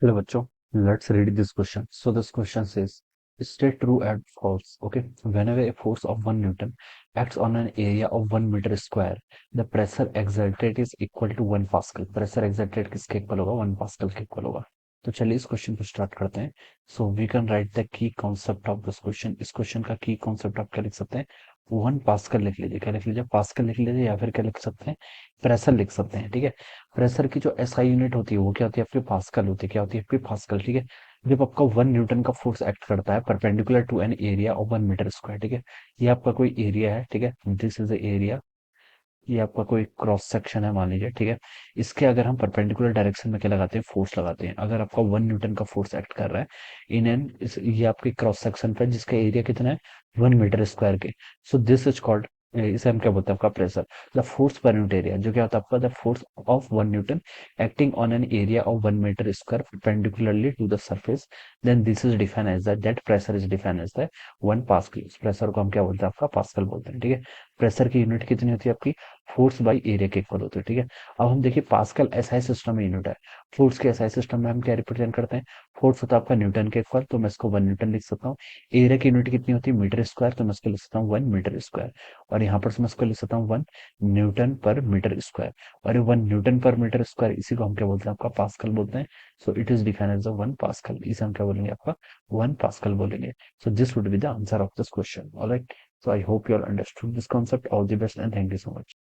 Hello बच्चों, let's read this question. So this question says, state true and false. Okay, whenever a force of 1 Newton acts on an area of 1 meter square, the pressure exerted is equal to 1 Pascal. Pressure exerted किसके equal होगा? 1 Pascal के equal होगा. तो चलिए इस question को start करते हैं. So we can write the key concept of this question. इस क्वेश्चन का की कॉन्सेप्ट आप क्या लिख सकते हैं? 1 पास्कल लिख लीजिए. क्या लिख लीजिए? पास्कल लिख लीजिए, या फिर क्या लिख सकते हैं? प्रेशर लिख सकते हैं. ठीक है. प्रेशर की जो एसआई यूनिट होती है वो क्या होती है? आपकी पास्कल होती है. क्या होती है? आपकी पास्कल. ठीक है. जब आपका 1 न्यूटन का फोर्स एक्ट करता है perpendicular to an area of 1 metre square. ठीक है. ये आपका कोई एरिया है. ठीक है. This is the area. ये आपका कोई क्रॉस सेक्शन है मान लीजिए. ठीक है. इसके अगर हम परपेंडिकुलर डायरेक्शन में क्या लगाते हैं? फोर्स लगाते हैं. अगर आपका 1 न्यूटन का फोर्स एक्ट कर रहा है ये आपके क्रॉस सेक्शन पे, जिसका एरिया कितना है? 1 मीटर स्क्वायर के. सो दिस इज कॉल्ड, इसे हम क्या बोलते हैं? आपका pressure. The force per unit area, जो क्या होता है आपका? The force of 1 newton acting on an area of 1 metre square perpendicularly to the surface, then this is define as that pressure is define as the 1 pascal. इस pressure को हम क्या बोलते हैं? आपका पास्कल बोलते हैं. ठीक है. प्रेशर की यूनिट कितनी होती है आपकी? फोर्स बाई एरिया के इक्वल होती है. ठीक है. अब हम देखिए पास्कल एसआई सिस्टम में यूनिट है. फोर्स के एसआई सिस्टम में हम क्या रिप्रेजेंट करते हैं? फोर्स होता है आपका न्यूटन के इक्वल, तो मैं इसको 1 न्यूटन लिख सकता हूँ. एरिया की यूनिट कितनी होती है? मीटर स्क्वायर, तो मैं इसको लिख सकता हूँ 1 मीटर स्क्वायर. और यहाँ पर से मैं इसको लिख सकता हूँ 1 न्यूटन पर मीटर स्क्वायर. और ये 1 न्यूटन पर मीटर स्क्वायर, इसी को हम क्या बोलते हैं? आपका पास्कल बोलते हैं. So it is defined as 1 pascal. इसे हम क्या बोलेंगे? आपका 1 पास्कल बोलेंगे. So this would be the answer of this question. Alright. So I hope you all understood this concept. All the best and thank you so much.